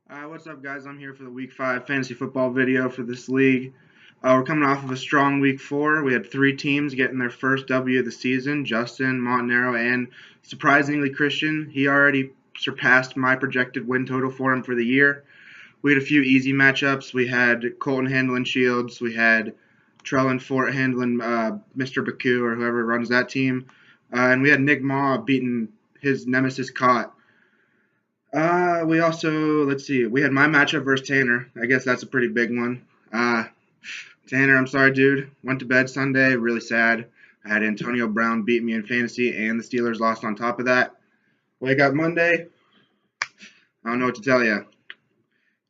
What's up, guys? I'm here for the Week 5 fantasy football video for this league. We're coming off of a strong Week 4. We had 3 teams getting their first W of the season, Justin, Montenero, and surprisingly Christian. He already surpassed my projected win total for him for the year. We had a few easy matchups. We had Colton handling Shields. We had Trellin Fort handling Mr. Baku or whoever runs that team. And we had Nick Maw beating his nemesis Caught. We also, let's see, we had my matchup versus Tanner. I guess that's a pretty big one. Tanner, I'm sorry, dude. Went to bed Sunday, really sad. I had Antonio Brown beat me in fantasy, and the Steelers lost on top of that. Wake up Monday, I don't know what to tell you.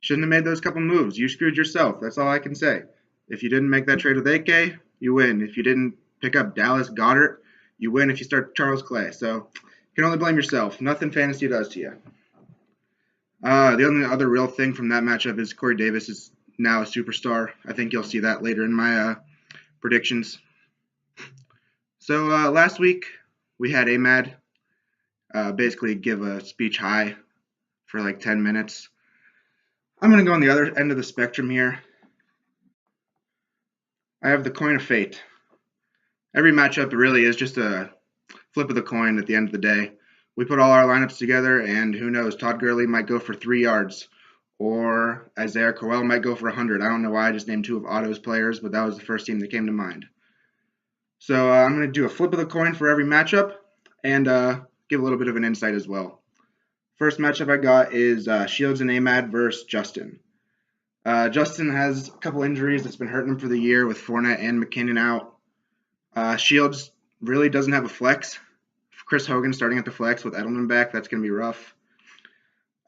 Shouldn't have made those couple moves. You screwed yourself. That's all I can say. If you didn't make that trade with AK, you win. If you didn't pick up Dallas Goedert, you win if you start Charles Clay. So you can only blame yourself. Nothing fantasy does to you. The only other real thing from that matchup is Corey Davis is now a superstar. I think you'll see that later in my predictions. So last week we had Ahmad basically give a speech high for like 10 minutes. I'm going to go on the other end of the spectrum here. I have the coin of fate. Every matchup really is just a flip of the coin at the end of the day. We put all our lineups together, and who knows, Todd Gurley might go for 3 yards, or Isaiah Crowell might go for 100. I don't know why I just named 2 of Otto's players, but that was the first team that came to mind. So I'm going to do a flip of the coin for every matchup, and give a little bit of an insight as well. First matchup I got is Shields and Ahmad versus Justin. Justin has a couple injuries that's been hurting him for the year with Fournette and McKinnon out. Shields really doesn't have a flex. Chris Hogan starting at the flex with Edelman back, that's going to be rough.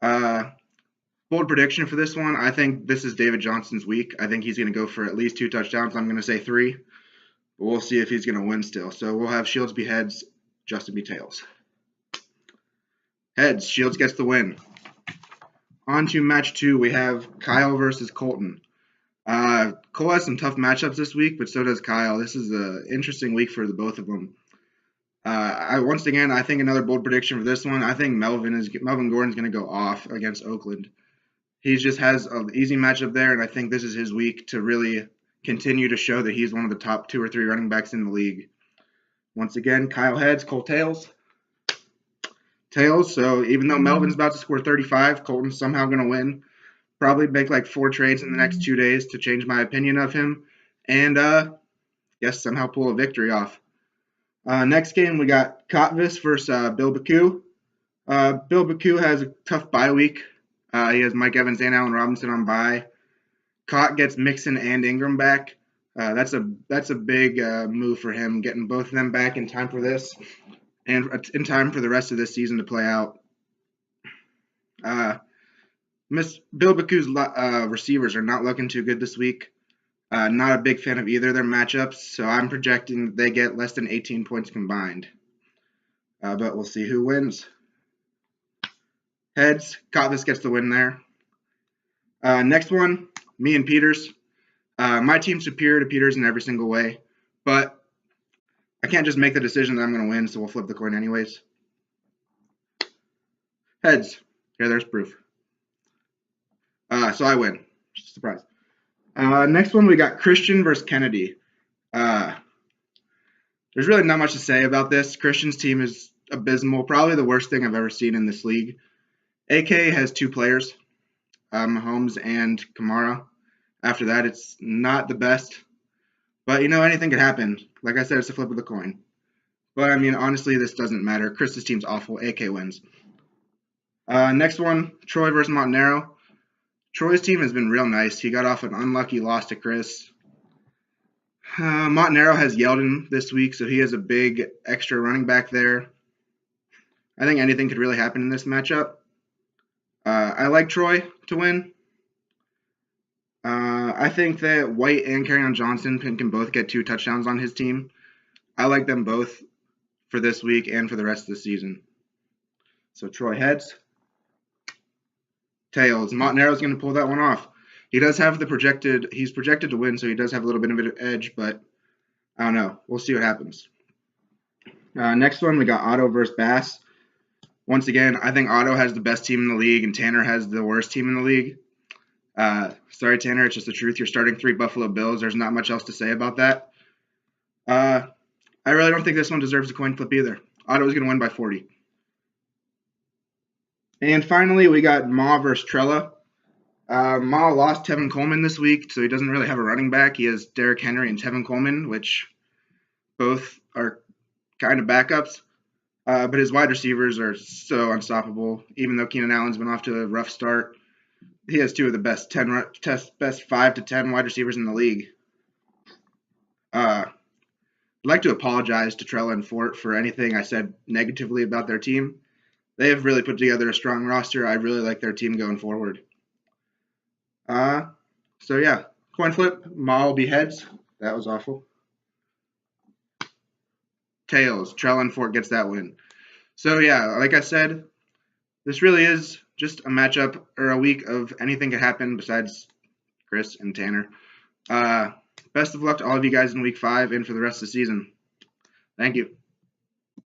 Bold prediction for this one, I think this is David Johnson's week. I think he's going to go for at least 2 touchdowns. I'm going to say 3. But we'll see if he's going to win still. So we'll have Shields be heads, Justin be tails. Heads, Shields gets the win. On to match 2, we have Kyle versus Colton. Cole has some tough matchups this week, but so does Kyle. This is an interesting week for the both of them. Once again, I think another bold prediction for this one. I think Melvin Gordon's going to go off against Oakland. He just has an easy matchup there, and I think this is his week to really continue to show that he's one of the top 2 or 3 running backs in the league. Once again, Kyle heads, Cole tails. Tails, so even though Melvin's about to score 35, Colton's somehow going to win. Probably make like 4 trades in the next 2 days to change my opinion of him, and yes, somehow pull a victory off. Next game, we got Kotvis versus Bill Baku. Bill Baku has a tough bye week. He has Mike Evans and Allen Robinson on bye. Cott gets Mixon and Ingram back. That's a big move for him, getting both of them back in time for this and in time for the rest of this season to play out. Bill Baku's receivers are not looking too good this week. Not a big fan of either of their matchups, so I'm projecting they get less than 18 points combined. But we'll see who wins. Heads, Kotvis gets the win there. Next one, me and Peters. My team's superior to Peters in every single way, but I can't just make the decision that I'm going to win, so we'll flip the coin anyways. Heads. Yeah, there's proof. So I win. Surprise. Next one, we got Christian versus Kennedy. There's really not much to say about this. Christian's team is abysmal, probably the worst thing I've ever seen in this league. AK has 2 players, Mahomes and Kamara. After that, it's not the best. But, anything could happen. Like I said, it's a flip of the coin. But, honestly, this doesn't matter. Chris's team's awful. AK wins. Next one, Troy versus Montenero. Troy's team has been real nice. He got off an unlucky loss to Chris. Montenero has Yeldon this week, so he has a big extra running back there. I think anything could really happen in this matchup. I like Troy to win. I think that White and Kerryon Johnson can both get 2 touchdowns on his team. I like them both for this week and for the rest of the season. So Troy heads. Tails. Montenero's going to pull that one off. He does have he's projected to win, so he does have a little bit of an edge, but I don't know. We'll see what happens. Next one, we got Otto versus Bass. Once again, I think Otto has the best team in the league, and Tanner has the worst team in the league. Sorry, Tanner, it's just the truth. You're starting 3 Buffalo Bills. There's not much else to say about that. I really don't think this one deserves a coin flip either. Otto is going to win by 40. And finally, we got Ma versus Trella. Ma lost Tevin Coleman this week, so he doesn't really have a running back. He has Derrick Henry and Tevin Coleman, which both are kind of backups. But his wide receivers are so unstoppable. Even though Keenan Allen's been off to a rough start, he has 2 of the best 5 to 10 wide receivers in the league. I'd like to apologize to Trella and Fort for anything I said negatively about their team. They have really put together a strong roster. I really like their team going forward. So yeah, coin flip. Ma will be heads. That was awful. Tails. Trella and Fort gets that win. So yeah, like I said, this really is just a matchup or a week of anything could happen besides Chris and Tanner. Best of luck to all of you guys in week 5 and for the rest of the season. Thank you.